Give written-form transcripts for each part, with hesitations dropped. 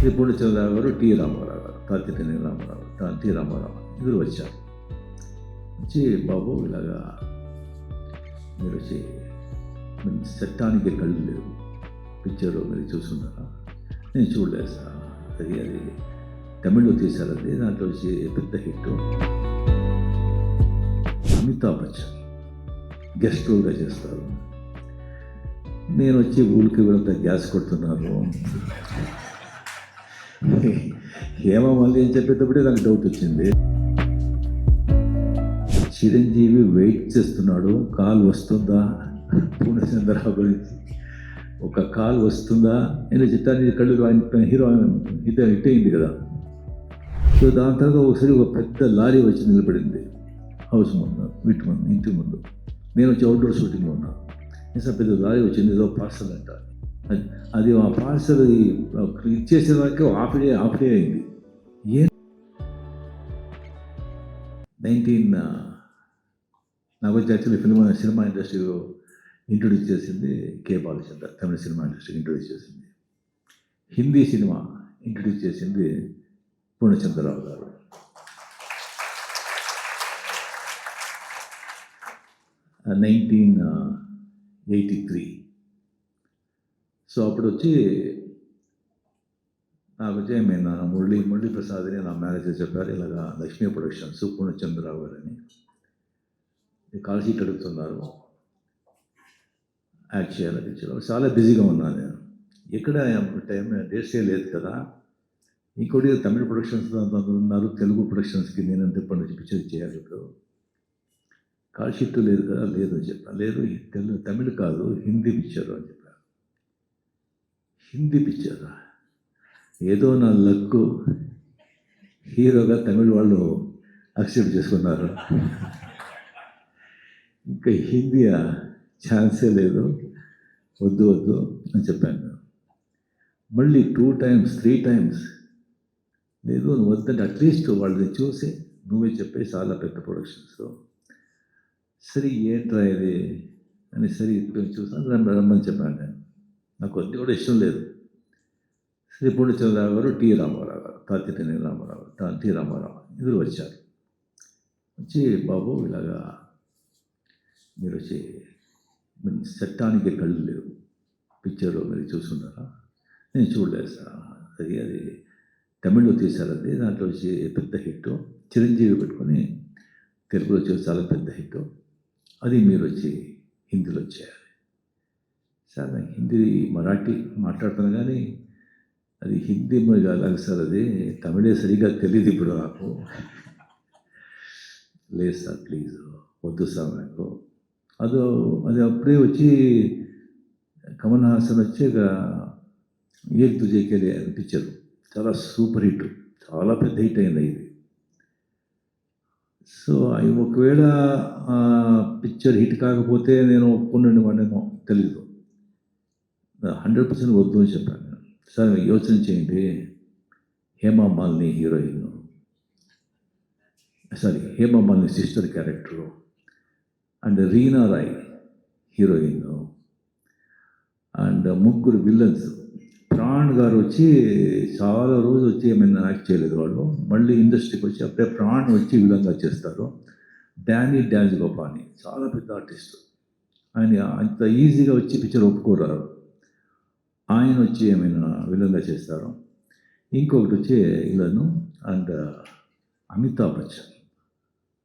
శ్రీ పూర్ణచంద్రరావు గారు, టి రామారావు గారు, తాతినేని రామారావు, టి రామారావు ఇద్దరు వచ్చారు. వచ్చి బాబు ఇలాగా మీరు వచ్చి చట్టానికి కళ్ళు లేవు పిక్చర్ మీరు చూస్తున్నారా? నేను చూడలేదు సార్. అది తమిళ్లో తీశారు. అది దాంట్లో వచ్చి పెద్ద హిట్. అమితాబ్ బచ్చన్ గెస్ట్ రోల్గా చేస్తారు. నేను వచ్చి ఊరికి వీళ్ళంతా గ్యాస్ కొడుతున్నారు. ఏమో మళ్ళీ ఏం చెప్పేటప్పుడే నాకు డౌట్ వచ్చింది. చిరంజీవి వెయిట్ చేస్తున్నాడు, కాల్ వస్తుందా పూర్ణచంద్రరావు గురించి, ఒక కాల్ వస్తుందా నేను చిత్తాన్ని కళ్ళు ఆయన హీరో హిట్ అయింది కదా. సో దాని తర్వాత ఒకసారి ఒక పెద్ద లారీ వచ్చి నిలబడింది హౌస్ ముందు, ఇంటి ముందు. నేను వచ్చి అవుట్డోర్ షూటింగ్లో ఉన్నా. నిజం పెద్ద లారీ వచ్చింది, ఏదో పార్సల్ అంట. అది ఆ పార్సల్ ఇచ్చేసిన వరకు హాఫ్ డే అయింది. నాకు వచ్చి యాక్చువల్లీ సినిమా ఇండస్ట్రీలో ఇంట్రొడ్యూస్ చేసింది కే బాలచంద్ర. తమిళ సినిమా ఇండస్ట్రీకి ఇంట్రొడ్యూస్ చేసింది. హిందీ సినిమా ఇంట్రొడ్యూస్ చేసింది పూర్ణచంద్రరావు గారు. ఆ 1983. సో అప్పుడు వచ్చి నాకు వచ్చి మురళీ ప్రసాద్ అని నా మేనేజర్ చెప్పారు, ఇలాగా లక్ష్మీ ప్రొడక్షన్స్ పూర్ణచంద్రరావు గారు అని కాల్ షీట్ అడుగుతున్నారు, యాక్ట్ చేయాలి పిక్చర్. చాలా బిజీగా ఉన్నాను నేను. ఎక్కడ టైం డేట్సే లేదు కదా. ఇంకోటి తమిళ ప్రొడక్షన్స్ ఉన్నారు, తెలుగు ప్రొడక్షన్స్కి నేను ఎప్పటి నుంచి పిక్చర్ చేయాలి. ఇప్పుడు కాల్ షీట్ లేదు కదా. లేదు అని చెప్పాను. లేదు తమిళ్ కాదు, హిందీ పిక్చర్ అని చెప్పాను. హిందీ పిక్చరా? ఏదో నా లక్కు, హీరోగా తమిళ వాళ్ళు యాక్సెప్ట్ చేసుకున్నారు. ఇంకా హిందీ ఛాన్సే లేదు, వద్దు అని చెప్పాను. మళ్ళీ 2 times 3 times లేదు నువ్వు వద్దంటే అట్లీస్ట్ వాళ్ళని చూసి నువ్వే చెప్పేసి చాలా పెద్ద ప్రొడక్షన్స్లో. సరే ఏంట్రా ఇది అని సరే చూసాను, రమ్మని చెప్పాను నేను. నాకు కొద్ది కూడా ఇష్టం లేదు. శ్రీ పూర్ణచంద్రరావు గారు, టి రామారావు గారు, తాతినేని రామారావు, టి రామారావు ఇద్దరు వచ్చారు. వచ్చి బాబు ఇలాగా మీరు వచ్చి చట్టానికి కళ్ళు లేవు పిక్చర్ మీరు చూస్తున్నారా? నేను చూడలేదు సార్. అది తమిళ్లో తీశారు. అది దాంట్లో వచ్చి పెద్ద హిట్. చిరంజీవి పెట్టుకొని తెలుగులో వచ్చి చాలా పెద్ద హిట్. అది మీరు వచ్చి హిందీలో చేయాలి సార్. నాకు హిందీ మరాఠీ మాట్లాడుతాను కానీ అది హిందీ అలాగే సార్. అది తమిళే సరిగ్గా తెలియదు ఇప్పుడు నాకు. లేదు సార్ ప్లీజ్ వద్దు సార్ నాకు. అది అప్పుడే వచ్చి కమల్ హాసన్ వచ్చి ఏక్ తుజేకే పిక్చర్ చాలా సూపర్ హిట్, చాలా పెద్ద హిట్ అయింది ఇది. సో అవి ఒకవేళ పిక్చర్ హిట్ కాకపోతే నేను ఒప్పుకున్నాను వాడేమో తెలీదు. 100% వద్దు అని చెప్పాను నేను. సార్ యోచన చేయండి, Hema Malini heroine, Hema Malini sister character, and Reena Roy heroine, and 3 villains. Pran garu వచ్చి చాలా రోజు వచ్చి ఏమైనా యాక్ట్ చేయలేదు వాళ్ళు. మళ్ళీ ఇండస్ట్రీకి వచ్చి అప్పుడే ప్రాణ్ వచ్చి విలన్గా చేస్తారు. డాన్స్ గోపాని చాలా పెద్ద ఆర్టిస్ట్. ఆయన అంత ఈజీగా వచ్చి పిక్చర్ ఒప్పుకోరారు. ఆయన వచ్చి ఏమైనా విలన్గా చేస్తారు. ఇంకొకటి వచ్చి villain and Amitabh Bachchan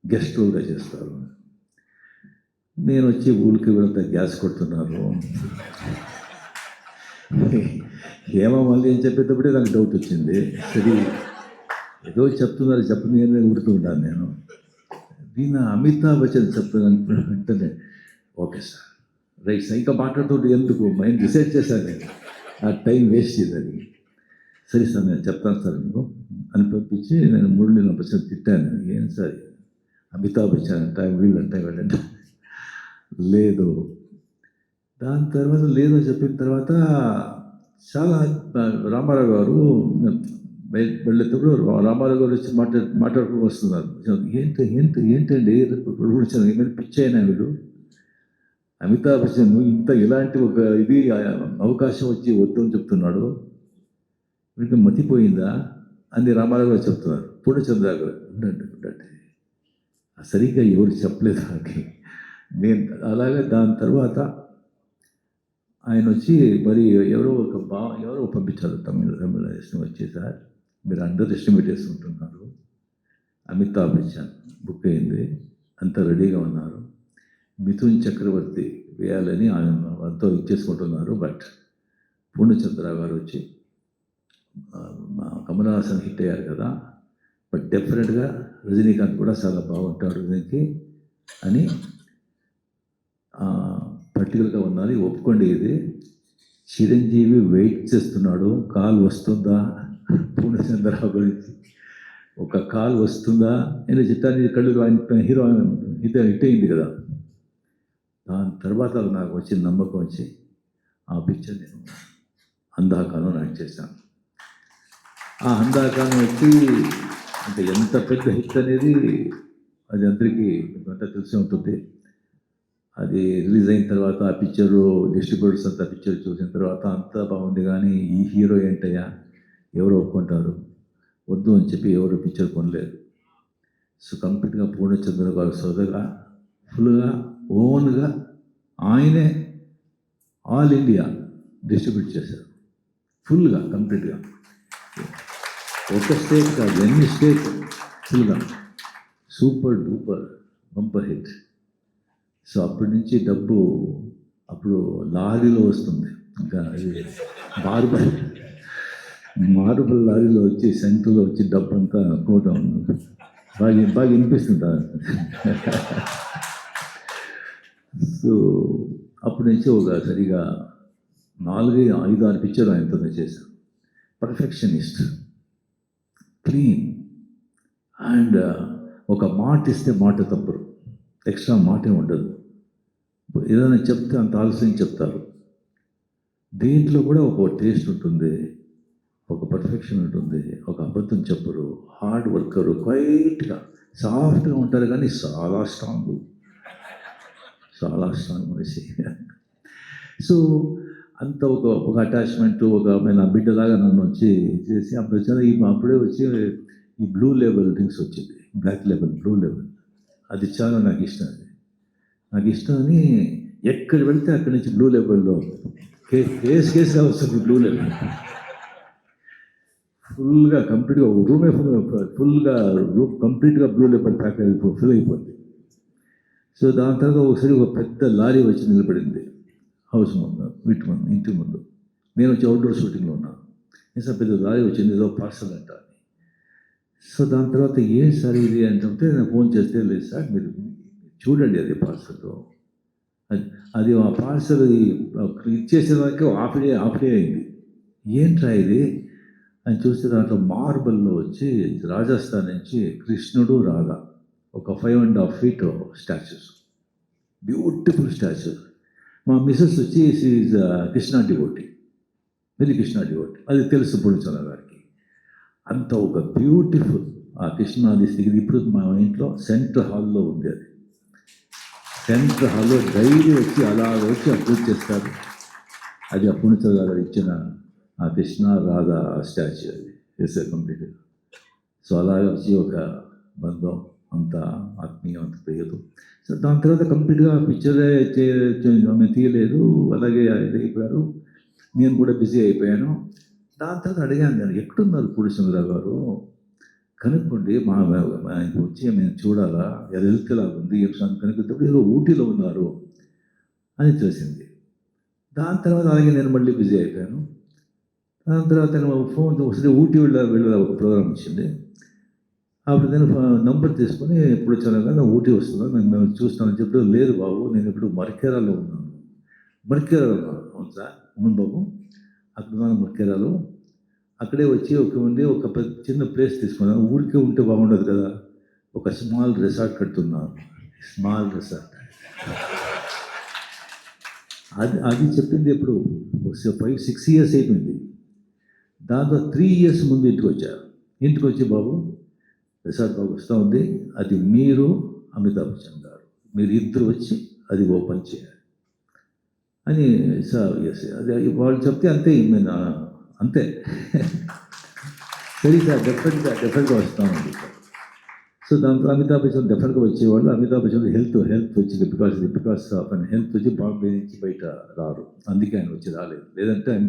guest రోల్గా చేస్తారు. నేను వచ్చి ఊరికి వీళ్ళంతా గ్యాస్ కొడుతున్నారు. ఏమో మళ్ళీ ఏం చెప్పేటప్పుడే నాకు డౌట్ వచ్చింది. సరే ఏదో చెప్తున్నారు నేను ఊరుతూ ఉంటాను నేను. దీని అమితాబ్ బచ్చన్ చెప్తున్నాను వెంటనే ఓకే సార్ రైట్ సార్. ఇంకా మాట్లాడుతుంటే ఎందుకు మైండ్ డిసైడ్ చేశాను నేను, ఆ టైం వేస్ట్ చేయదని. సరే సార్ నేను చెప్తాను సార్ మీకు అని పంపించి నేను మురళీ బచ్చన్ తిట్టాను. ఏం సార్ అమితాబ్ బచ్చన్ అంట వీళ్ళంట లేదు. దాని తర్వాత లేదు అని చెప్పిన తర్వాత చాలా రామారావు గారు వెళ్ళేటప్పుడు రామారావు గారు వచ్చి మాట్లాడుకుని వస్తున్నారు. ఏంటండి ఏమైనా పిచ్చి అయినా వీడు, అమితాబ్ బచ్చన్ ఇలాంటి ఒక అవకాశం వచ్చి వద్దు అని చెప్తున్నాడు. వీడికి మతిపోయిందా అని రామారావు గారు చెప్తున్నారు. పూర్ణచంద్ర గారు ఉండండి సరిగ్గా ఎవరు చెప్పలేదు నాకు. నేను అలాగే దాని తర్వాత ఆయన వచ్చి మరి ఎవరో పంపించారు తమిళ వచ్చి, సార్ మీరు అండర్ ఎస్టిమేట్ చేసుకుంటున్నారు, అమితాబ్ బచ్చన్ బుక్ అయింది, అంతా రెడీగా ఉన్నారు, మిథున్ చక్రవర్తి వేయాలని ఆయన అంతా ఇచ్చేసుకుంటున్నారు, బట్ పూర్ణచంద్ర గారు వచ్చి కమల్ హాసన్ హిట్ అయ్యారు కదా, బట్ డెఫినెట్గా రజనీకాంత్ కూడా చాలా బాగుంటాడు దీనికి అని పర్టికులర్గా ఉన్నది, ఒప్పుకోండి. ఇది చిరంజీవి వెయిట్ చేస్తున్నాడు, కాల్ వస్తుందా పూర్ణచంద్రరావు గురించి, ఒక కాల్ వస్తుందా నేను చిత్తాన్ని కళ్ళు ఆయన హీరో హిట్ అయింది కదా. దాని తర్వాత నాకు వచ్చిన నమ్మకం వచ్చి ఆ పిక్చర్ నేను అందాకాలం యాక్ట్ చేశాను. ఆ అందాకాలం వచ్చి అంటే ఎంత పెద్ద హిట్ అనేది అది అందరికీ అంతా తెలిసి ఉంటుంది. అది రిలీజ్ అయిన తర్వాత ఆ పిక్చరు డిస్ట్రిబ్యూటర్స్ అంతా పిక్చర్ చూసిన తర్వాత అంతా బాగుంది, కానీ ఈ హీరో ఏంటయ్యా ఎవరు ఒప్పుకుంటారు, వద్దు అని చెప్పి ఎవరు పిక్చర్ కొనలేదు. సో కంప్లీట్గా పూర్ణచంద్ర గారు సోదరుగా ఫుల్గా ఓన్గా ఆయనే ఆల్ ఇండియా డిస్ట్రిబ్యూట్ చేశారు, ఫుల్గా కంప్లీట్గా. ఒక స్టేట్ కాదు, ఎన్ని స్టేట్ ఫుల్గా super duper bumper hit. So అప్పటి నుంచి డబ్బు అప్పుడు లారీలో వస్తుంది, ఇంకా అది మార్బల్ లారీలో వచ్చి సెంటర్లో వచ్చి డబ్బు అంతా కోట బాగా వినిపిస్తుంటారు. సో అప్పటి నుంచి ఒక సరిగా 4-5-6 పిక్చర్ ఆయనతోనే చేశాను. పర్ఫెక్షనిస్ట్, క్లీన్, అండ్ ఒక మాట ఇస్తే మాట తప్పరు, ఎక్స్ట్రా మాటే ఉండదు, ఏదైనా చెప్తే అంత ఆలస్యం చెప్తారు. దీంట్లో కూడా ఒక టేస్ట్ ఉంటుంది, ఒక పర్ఫెక్షన్ ఉంటుంది, ఒక అబద్ధం చెప్పరు, హార్డ్ వర్కరు, క్వైట్గా సాఫ్ట్గా ఉంటారు, కానీ చాలా స్ట్రాంగ్ మనిషి. సో అంత ఒక అటాచ్మెంట్, ఒక నా బిడ్డలాగా నన్ను వచ్చి చేసి అప్పుడు అప్పుడే వచ్చి ఈ బ్లూ లేబుల్ డ్రింక్స్ వచ్చింది, బ్లాక్ లేబుల్, బ్లూ లేబుల్, అది చాలా నాకు ఇష్టం. నాకు ఇష్టం అని ఎక్కడ వెళ్తే అక్కడి నుంచి బ్లూ లేబుల్లో కేసుగా వస్తుంది. బ్లూ లేబుల్ ఫుల్గా కంప్లీట్గా ఒక రూమే కంప్లీట్గా బ్లూ లేబుల్ ప్యాక్ ఫుల్ అయిపోతుంది. సో దాని తర్వాత ఒకసారి ఒక పెద్ద లారీ వచ్చి నిలబడింది హౌస్ ముందు, ఇంటి ముందు. నేను వచ్చి అవుట్డోర్ షూటింగ్లో ఉన్నాను. సార్ పెద్ద లారీ వచ్చింది, ఏదో పార్సల్ అంట. సో దాని తర్వాత ఏం సార్ ఇది అంటే నేను ఫోన్ చేస్తే, లేదు సార్ మీరు చూడండి అది పార్సల్, అది ఆ పార్సల్ ఇచ్చేసేదానికి హాఫ్ డే అయింది. ఏంట్రా ఇది అని చూస్తే దాంట్లో మార్బల్లో వచ్చి రాజస్థాన్ నుంచి కృష్ణుడు రాధా ఒక 5.5 feet స్టాచ్యూస్, బ్యూటిఫుల్ స్టాచ్యూస్. మా మిస్సెస్ వచ్చి is Krishna devotee, very Krishna devotee, అది తెలుసు పూర్ణచంద్ర గారికి. అంత ఒక బ్యూటిఫుల్ ఆ కృష్ణాది స్థితి ఇప్పుడు మా ఇంట్లో సెంట్రల్ హాల్లో ఉంది. అది సెంట్రల్ హాల్లో డైలీ వచ్చి అలా వచ్చి పూజ చేస్తారు. అది ఆ పూర్ణచంద్ర గారు ఇచ్చిన ఆ కృష్ణ రాధా స్టాచ్యూ, అది చేశారు కంప్లీట్గా. సో అలాగే వచ్చి ఒక బంధం, అంత ఆత్మీయం, అంత ప్రియదు. సో దాని తర్వాత కంప్లీట్గా పిక్చరే తీయలేదు, అలాగే అయిపోయారు. నేను కూడా బిజీ అయిపోయాను. దాని తర్వాత అడిగాను, నేను ఎక్కడున్నారు పూర్ణచంద్ర గారు, కనుక్కోండి, ఆయనకు వచ్చి మేము చూడాలా, హెల్త్ లాగా ఉంది కనుక్కుంటే ఏదో ఊటీలో ఉన్నారు అని తెలిసింది. దాని తర్వాత అలాగే నేను మళ్ళీ బిజీ అయిపోయాను. దాని తర్వాత నేను ఫోన్ వస్తే ఊటీ వెళ్ళ ఒక ప్రోగ్రామ్ వచ్చింది. అప్పుడు నేను నంబర్ తీసుకొని ఎప్పుడు వచ్చాను ఊటీ వస్తున్నాను, మేము చూస్తానని చెప్పి, లేదు బాబు నేను ఇప్పుడు మర్కేరాలో ఉన్నాను. మర్కేరాలో అవును సార్, అవును బాబు అక్కడ ఉన్నాను మర్కేరాలో. అక్కడే వచ్చి ఒక చిన్న ప్లేస్ తీసుకున్నాను, ఊరికే ఉంటే బాగుండదు కదా, ఒక స్మాల్ రిసార్ట్ కడుతున్నాను. స్మాల్ రిసార్ట్ అది చెప్పింది ఎప్పుడు 5-6 years అయిపోయింది. దాంతో 3 years ముందు ఇంటికి వచ్చి బాబు రిసార్ట్ బాబు వస్తూ ఉంది, అది మీరు అమితాబ్ బచ్చన్ గారు మీరు ఇద్దరు వచ్చి అది ఓపెన్ చేయాలి అని. సార్ ఎస్, అది వాళ్ళు చెప్తే అంతే, అంతే సరే సార్ డెఫినెట్గా వస్తామండి సార్. సో దాంతో అమితాబ్ బచ్చన్ డెఫినెట్గా వచ్చేవాళ్ళు. అమితాబ్ బచ్చన్ హెల్త్ వచ్చింది, బికాస్ ఆఫ్ ఆయన హెల్త్ వచ్చి బాంబే నుంచి బయట రారు, అందుకే ఆయన వచ్చి రాలేదు. లేదంటే ఆయన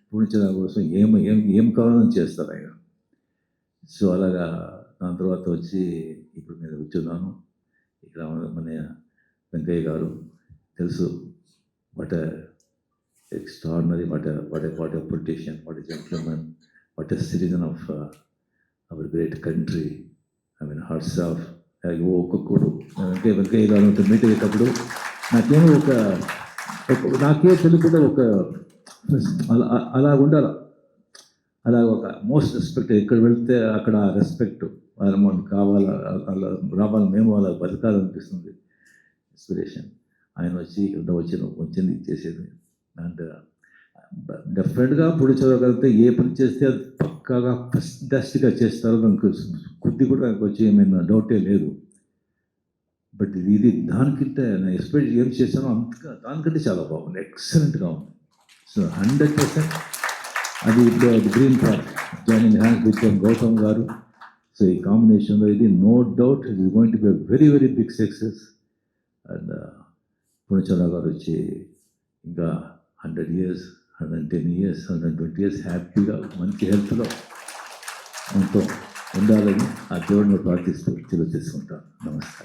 పూర్ణచంద్ర కోసం ఏం కావాలని చేస్తారు ఆయన. సో అలాగా దాని తర్వాత వచ్చి ఇప్పుడు నేను కూర్చున్నాను ఇక్కడ. మన వెంకయ్య గారు తెలుసు, what extraordinary, what a politician, what a gentlemen, what a citizen of our great country. I mean hearts of. ఒక్కొక్కడు వెంకయ్య గారు మీట్ అయ్యేటప్పుడు నాకేమో నాకే తెలియకుండా అలా ఉండాలి, అలా ఒక మోస్ట్ రెస్పెక్ట్. ఎక్కడ వెళ్తే అక్కడ రెస్పెక్ట్ మనకు కావాలా, అలా రావాలి, మేము అలా బతకాలనిపిస్తుంది. ఇన్స్పిరేషన్ ఆయన వచ్చింది చేసేది. అండ్ డెఫినెట్గా చదవగలిగితే ఏ పని చేస్తే అది పక్కాగా ఫస్ట్గా చేస్తారో నాకు కొద్ది కూడా నాకు వచ్చి ఏమైనా డౌటే లేదు. బట్ ఇది దానికంటే నేను ఎక్స్పెక్ట్ ఏం చేశానో దానికంటే చాలా బాగుంది, ఎక్సలెంట్గా ఉంది. సో 100% అది ఇప్పుడు green park joining hands with Gautam garu. So ఈ కాంబినేషన్లో ఇది no doubt it is going to be very very big success. And Purnachandra garu వచ్చి ఇంకా 100 years, 110 years, 120 years హ్యాపీగా మంచి హెల్త్లో మనతో ఉండాలని ఆ దేవుడిని ప్రార్థిస్తూ చేసుకుంటాను. నమస్కారం.